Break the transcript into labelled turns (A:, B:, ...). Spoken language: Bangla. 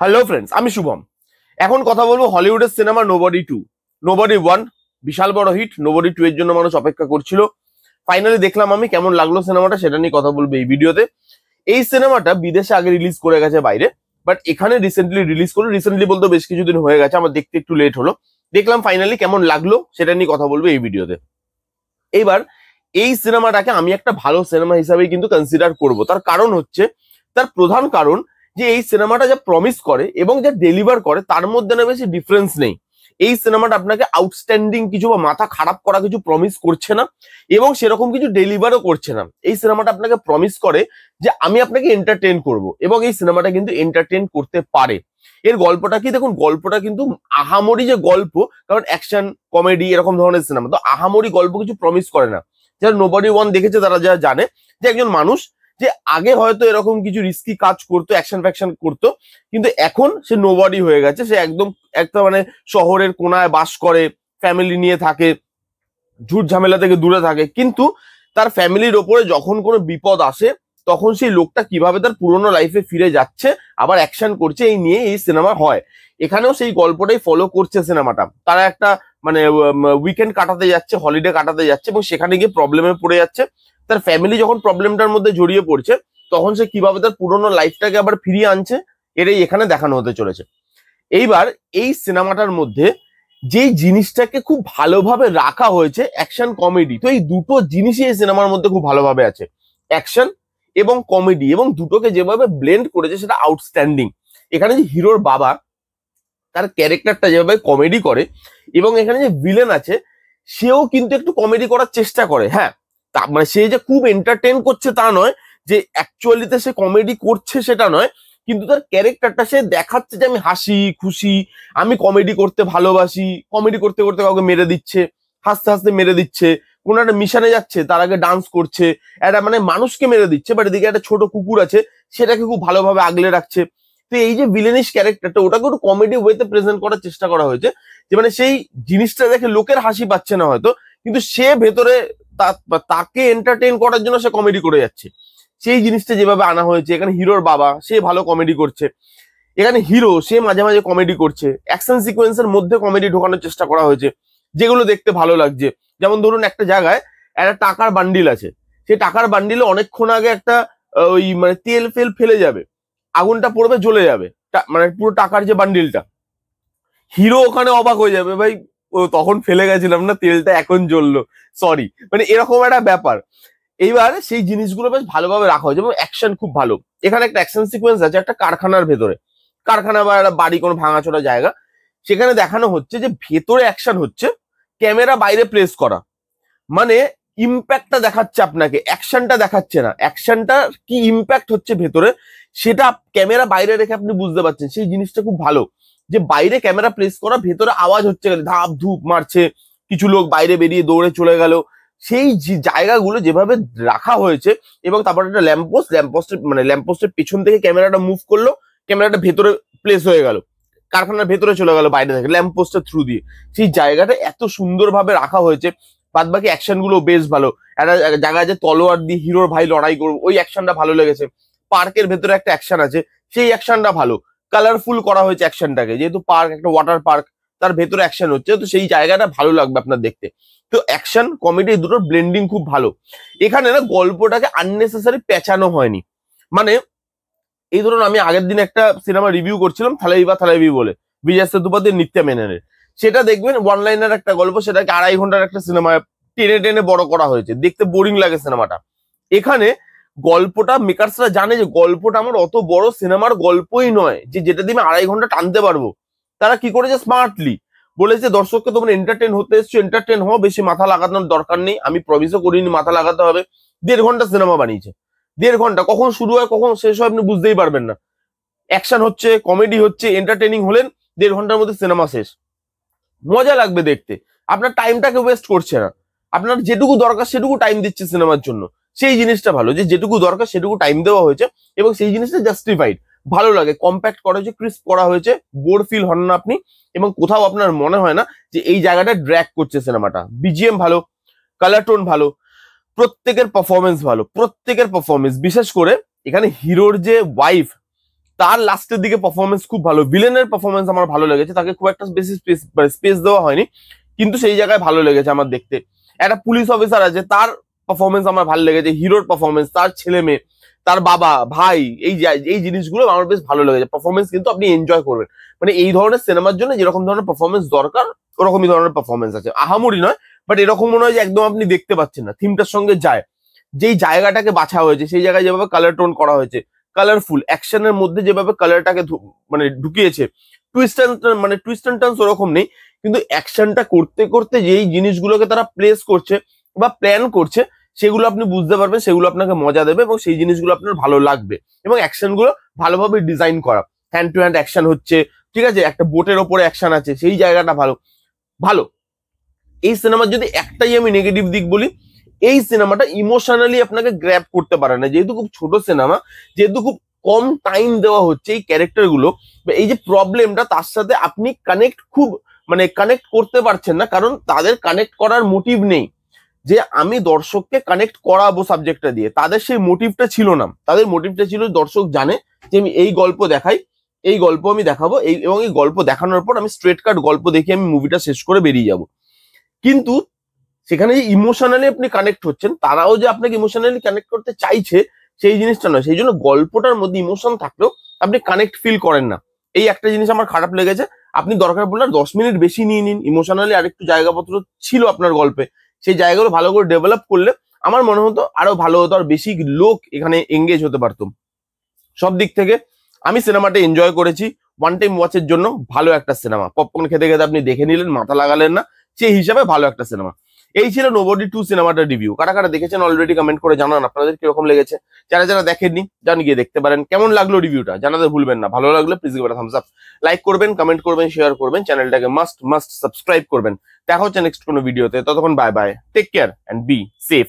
A: হ্যালো ফ্রেন্ডস, আমি শুভম। এখন কথা বলবো হলিউডের সিনেমা নোবডি 2। নোবডি 1 বিশাল বড় হিট, নোবডি 2 এর জন্য মানুষ অপেক্ষা করছিল। ফাইনালি দেখলাম আমি, কেমন লাগলো সিনেমাটা সেটা নিয়ে কথা বলবো এই ভিডিওতে। এই সিনেমাটা বিদেশে আগে রিলিজ করে গেছে বাইরে, বাট এখানে রিসেন্টলি রিলিজ করলো। রিসেন্টলি বলতে বেশ কিছুদিন হয়ে গেছে, আমার দেখতে একটু লেট হলো। দেখলাম ফাইনালি, কেমন লাগলো সেটা নিয়ে কথা বলবো এই ভিডিওতে। এইবার এই সিনেমাটাকে আমি একটা ভালো সিনেমা হিসাবেই কিন্তু কনসিডার করব। তার কারণ হচ্ছে, তার প্রধান কারণ যে এই সিনেমাটা যা প্রমিস করে এবং যা ডেলিভার করে তার মধ্যে না বেশি ডিফারেন্স নেই। এই সিনেমাটা আপনাকে আউটস্ট্যান্ডিং কিছু বা মাথা খারাপ করা কিছু প্রমিস করছে না এবং সেরকম কিছু ডেলিভারও করছে না। এই সিনেমাটা আপনাকে প্রমিস করে যে আমি আপনাকে এন্টারটেইন করব, এবং এই সিনেমাটা কিন্তু এন্টারটেইন করতে পারে। এর গল্পটা কি দেখুন, গল্পটা কিন্তু আহামরি যে গল্প, কারণ অ্যাকশন কমেডি এরকম ধরনের সিনেমা তো আহামরি গল্প কিছু প্রমিস করে না। যারা নোবডি 1 দেখেছে তারা যা জানে যে একজন মানুষ যে আগে হয়তো এরকম কিছু রিস্কি কাজ করতো, অ্যাকশন ফ্যাকশন করতো, কিন্তু এখন সে নোবডি হয়ে গেছে। সে একদম একটা মানে শহরের কোনায় বাস করে, ফ্যামিলি নিয়ে থাকে, ঝুট ঝামেলা থেকে দূরে থাকে, কিন্তু তার ফ্যামিলির ওপরে যখন কোনো বিপদ আসে তখন সেই লোকটা কিভাবে তার পুরোনো লাইফে ফিরে যাচ্ছে, আবার অ্যাকশন করছে, এই নিয়ে এই সিনেমা হয়। এখানেও সেই গল্পটাই ফলো করছে সিনেমাটা। তারা একটা মানে উইকেন্ড কাটাতে যাচ্ছে, হলিডে কাটাতে যাচ্ছে, এবং সেখানে গিয়ে প্রবলেমে পড়ে যাচ্ছে। তার ফ্যামিলি যখন প্রবলেমটার মধ্যে জড়িয়ে পড়ছে তখন সে কিভাবে তার পুরোনো লাইফটাকে আবার ফিরিয়ে আনছে, এটাই এখানে দেখানো হতে চলেছে। এইবার এই সিনেমাটার মধ্যে যেই জিনিসটাকে খুব ভালোভাবে রাখা হয়েছে, অ্যাকশন কমেডি, তো এই দুটো জিনিসই এই সিনেমার মধ্যে খুব ভালোভাবে আছে। অ্যাকশন এবং কমেডি, এবং দুটোকে যেভাবে ব্লেন্ড করেছে সেটা আউটস্ট্যান্ডিং। এখানে যে হিরোর বাবা, তার ক্যারেক্টারটা যেভাবে কমেডি করে, এবং এখানে যে ভিলেন আছে সেও কিন্তু একটু কমেডি করার চেষ্টা করে। হ্যাঁ, তা মানে সে যে খুব এন্টারটেন করছে তা নয়, যে অ্যাকচুয়ালিতে সে কমেডি করছে সেটা নয়, কিন্তু তার ক্যারেক্টারটা সে দেখাচ্ছে যে আমি হাসি খুশি, আমি কমেডি করতে ভালোবাসি, কমেডি করতে করতে কাউকে মেরে দিচ্ছে, হাসতে হাসতে মেরে দিচ্ছে, কোনো একটা মিশনে যাচ্ছে তার আগে ডান্স করছে, একটা মানে মানুষকে মেরে দিচ্ছে, বাট এদিকে একটা ছোট কুকুর আছে সেটাকে খুব ভালোভাবে আগলে রাখছে। তো এই যে ভিলেনিশ ক্যারেক্টারটা, ওটাকে একটু কমেডি ওয়েতে প্রেজেন্ট করার চেষ্টা করা হয়েছে, যে মানে সেই জিনিসটা দেখে লোকের হাসি পাচ্ছে না হয়তো, কিন্তু সে ভেতরে তাকে এন্টারটেইন করার জন্য সে কমেডি করে যাচ্ছে। সেই জিনিসটা যেভাবে আনা হয়েছে, এখানে হিরোর বাবা সে ভালো কমেডি করছে, এখানে হিরো সে মাঝে মাঝে কমেডি করছে, অ্যাকশন সিকোয়েন্সের মধ্যে কমেডি ঢোকানোর চেষ্টা করা হয়েছে যেগুলো দেখতে ভালো লাগছে। যেমন ধরুন, একটা জায়গায় একটা টাকার বান্ডিল আছে, সেই টাকার বান্ডিলে অনেকক্ষণ আগে একটা ওই মানে তেল ফেল ফেলে যাবে, আগুনটা পড়বে, জ্বলে যাবে, মানে পুরো টাকার যে বান্ডিলটা। হিরো ওখানে অবাক হয়ে যাবে, ভাই ও তখন ফেলে গেছিলাম না, তেলটা এখন জ্বললো, সরি, মানে এরকম একটা ব্যাপার। এইবার সেই জিনিসগুলো বেশ ভালোভাবে রাখা হয়েছে, এবং অ্যাকশন খুব ভালো। এখানে একটা অ্যাকশন সিকোয়েন্স আছে একটা কারখানার ভেতরে, কারখানা বা একটা বাড়ি, কোনো ভাঙাচোরা জায়গা, সেখানে দেখানো হচ্ছে যে ভেতরে অ্যাকশন হচ্ছে, ক্যামেরা বাইরে প্লেস করা, মানে ইম্প্যাক্টটা দেখাচ্ছে আপনাকে, অ্যাকশনটা দেখাচ্ছে না। অ্যাকশনটা কি ইম্প্যাক্ট হচ্ছে ভেতরে, সেটা ক্যামেরা বাইরে রেখে আপনি বুঝতে পারছেন। সেই জিনিসটা খুব ভালো, যে বাইরে ক্যামেরা প্লেস করা, ভেতরে আওয়াজ হচ্ছে, ধাপ ধুপ মারছে, কিছু লোক বাইরে বেরিয়ে দৌড়ে চলে গেল, সেই জায়গাগুলো যেভাবে রাখা হয়েছে। এবং তারপর একটা ল্যাম্পপোস্টের পেছন থেকে ক্যামেরাটা মুভ করলো, ক্যামেরাটা ভেতরে প্লেস হয়ে গেল, কারখানার ভেতরে চলে গেল বাইরে থেকে ল্যাম্পপোস্টের থ্রু দিয়ে। সেই জায়গাটা এত সুন্দরভাবে রাখা হয়েছে। বাদ বাকি অ্যাকশন গুলো বেশ ভালো। একটা জায়গায় যে তলোয়ার দিয়ে হিরোর ভাই লড়াই করবো, ওই অ্যাকশনটা ভালো লেগেছে। পার্কের ভেতরে একটা অ্যাকশন আছে, সেই অ্যাকশনটা ভালো, কালারফুল করা হয়েছে অ্যাকশনটাকে, যেহেতু পার্ক, একটা ওয়াটার পার্ক, তার ভেতরে অ্যাকশন হচ্ছে, তো সেই জায়গাটা ভালো লাগবে আপনার দেখতে। তো অ্যাকশন কমেডি দুটোর ব্লেন্ডিং খুব ভালো। এখানে না গল্পটাকে আননেসেসারি পেঁচানো হয়নি। মানে এই ধরুন, আমি আগের দিন একটা সিনেমা রিভিউ করছিলাম, থালাইভি বলে, বিজয় সেতুপতি, নিত্যা মেননের। সেটা দেখবেন ওয়ান লাইনার একটা গল্প, সেটাকে 2.5 ঘন্টার একটা সিনেমা টেনে টেনে বড় করা হয়েছে, দেখতে বোরিং লাগে সিনেমাটা। এখানে গল্পটা মেকার্সরা জানে যে গল্পটা আমার অত বড় সিনেমার গল্পই নয় যে যেটা দিয়ে আমি 2.5 ঘন্টা টানতে পারবো। তারা কি করেছে, স্মার্টলি বলেছে দর্শককে তোমরা এন্টারটেন হতে এসছো, এন্টারটেন হও, বেশি মাথা লাগানোর দরকার নেই। আমি প্রমিসও করিনি মাথা লাগাতে হবে। 1.5 ঘন্টা সিনেমা বানিয়েছে। 1.5 ঘন্টা কখন শুরু হয় কখন শেষ হয় আপনি বুঝতেই পারবেন না। অ্যাকশন হচ্ছে, কমেডি হচ্ছে, এন্টারটেনিং হলেন, 1.5 ঘন্টার মধ্যে সিনেমা শেষ। মজা লাগবে দেখতে, আপনার টাইমটাকে ওয়েস্ট করছে না, আপনার যেটুকু দরকার সেটুকু টাইম দিচ্ছে সিনেমার জন্য। সেই জিনিসটা ভালো, যে যেটুকু দরকার সেটুকু টাইম দেওয়া হয়েছে, এবং সেই জিনিসটা জাস্টিফাইড, ভালো লাগে। কম্প্যাক্ট করা হয়েছে, ক্রিস্প করা হয়েছে, বোর ফিল হন না আপনি, এবং কোথাও আপনার মনে হয় না যে এই জায়গাটা ড্র্যাগ করছে সিনেমাটা। বিজিএম ভালো, কালার টোন ভালো, প্রত্যেকের পারফরমেন্স ভালো, প্রত্যেকের পারফরমেন্স। বিশেষ করে এখানে হিরোর যে ওয়াইফ, তার লাস্টের দিকে পারফরমেন্স খুব ভালো, ভিলেনের পারফরমেন্স আমার ভালো লেগেছে, তাকে খুব একটা বেশি স্পেস দেওয়া হয়নি, কিন্তু সেই জায়গায় ভালো লেগেছে আমার দেখতে। একটা পুলিশ অফিসার আছে, তার পারফরমেন্স আমার ভালো লেগেছে, হিরোর পারফরমেন্স, তার ছেলে মেয়ে, তার বাবা ভাই, এই জিনিসগুলো আমার বেশ ভালো লেগেছে। পারফরমেন্স কিন্তু আপনি এনজয় করবেন, মানে এই ধরনের সিনেমার জন্য যেরকম ধরনের পারফরমেন্স দরকার ওরকমই ধরনের পারফরমেন্স আছে, আহামরি নয়, বাট এরকম মনে হয় যে একদম আপনি দেখতে পাচ্ছেন না, থিমটার সঙ্গে যায়, যেই জায়গাটাকে বাছা হয়েছে সেই জায়গায় যেভাবে কালার টোন করা হয়েছে, কালারফুল অ্যাকশনের মধ্যে যেভাবে কালারটাকে মানে ঢুকিয়েছে, টুইস্ট অ্যান্ড টার্নস ওরকম নেই, কিন্তু অ্যাকশনটা করতে করতে যেই জিনিসগুলোকে তারা প্লেস করছে বা প্ল্যান করছে সেগুলো আপনি বুঝতে পারবেন, সেগুলো আপনাকে মজা দেবে এবং সেই জিনিসগুলো আপনার ভালো লাগবে। এবং অ্যাকশন গুলো ভালোভাবে ডিজাইন করা, হ্যান্ড টু হ্যান্ড অ্যাকশন হচ্ছে, ঠিক আছে, একটা বোটের ওপরে অ্যাকশন আছে, সেই জায়গাটা ভালো ভালো। এই সিনেমার যদি একটাই আমি নেগেটিভ দিক বলি, এই সিনেমাটা ইমোশনালি আপনাকে গ্র্যাব করতে পারে না, যেহেতু খুব ছোট সিনেমা, যেহেতু খুব কম টাইম দেওয়া হচ্ছে এই ক্যারেক্টার গুলো, এই যে প্রবলেমটা, তার সাথে আপনি কানেক্ট করতে পারছেন না, কারণ তাদের কানেক্ট করার মোটিভ নেই যে আমি দর্শককে কানেক্ট করাবো সাবজেক্টটা দিয়ে, তাদের সেই মোটিভটা ছিল না। তাদের মোটিভটা ছিল দর্শক জানে যে আমি এই গল্প দেখাই, এই গল্প আমি দেখাবো, এবং এই গল্প দেখানোর পর আমি স্ট্রেট কাট গল্প দেখে আমি মুভিটা শেষ করে বেরিয়ে যাব। কিন্তু সেখানে যে ইমোশনালি আপনি কানেক্ট হচ্ছেন, তারাও যে আপনাকে ইমোশনালি কানেক্ট করতে চাইছে সেই জিনিসটা নয়, সেই জন্য গল্পটার মধ্যে ইমোশন থাকলেও আপনি কানেক্ট ফিল করেন না। এই একটা জিনিস আমার খারাপ লেগেছে। আপনি দরকার পড়লে 10 মিনিট বেশি নিয়ে নিন, ইমোশনালি আরেকটু জায়গাপত্র ছিল আপনার গল্পে, সেই জায়গাগুলো ভালো করে ডেভেলপ করলে আমার মনে হতো আরো ভালো হতো, আর বেশি লোক এখানে এঙ্গেজ হতে পারতো। সব দিক থেকে আমি সিনেমাটা এনজয় করেছি, ওয়ান টাইম ওয়াচের জন্য ভালো একটা সিনেমা, পপকর্ন খেতে খেতে আপনি দেখে নিলেন, মাথা লাগালেন না, সেই হিসাবে ভালো একটা সিনেমা। এই ছিল নোবডি 2 সিনেমাটার রিভিউ। কারা কারা দেখেছেন অলরেডি কমেন্ট করে জানান আপনাদের কিরকম লেগেছে। যারা যারা দেখেননি যান গিয়ে দেখতে পারেন। কেমন লাগলো রিভিউটা জানাতে ভুলবেন না। ভালো লাগলে please give it a Thums up, like করবেন, কমেন্ট করবেন, শেয়ার করবেন, চ্যানেলটাকে মাস্ট সাবস্ক্রাইব করবেন। দেখা হচ্ছে নেক্সট কোনো ভিডিওতে, ততক্ষণ bye bye, take care and be safe.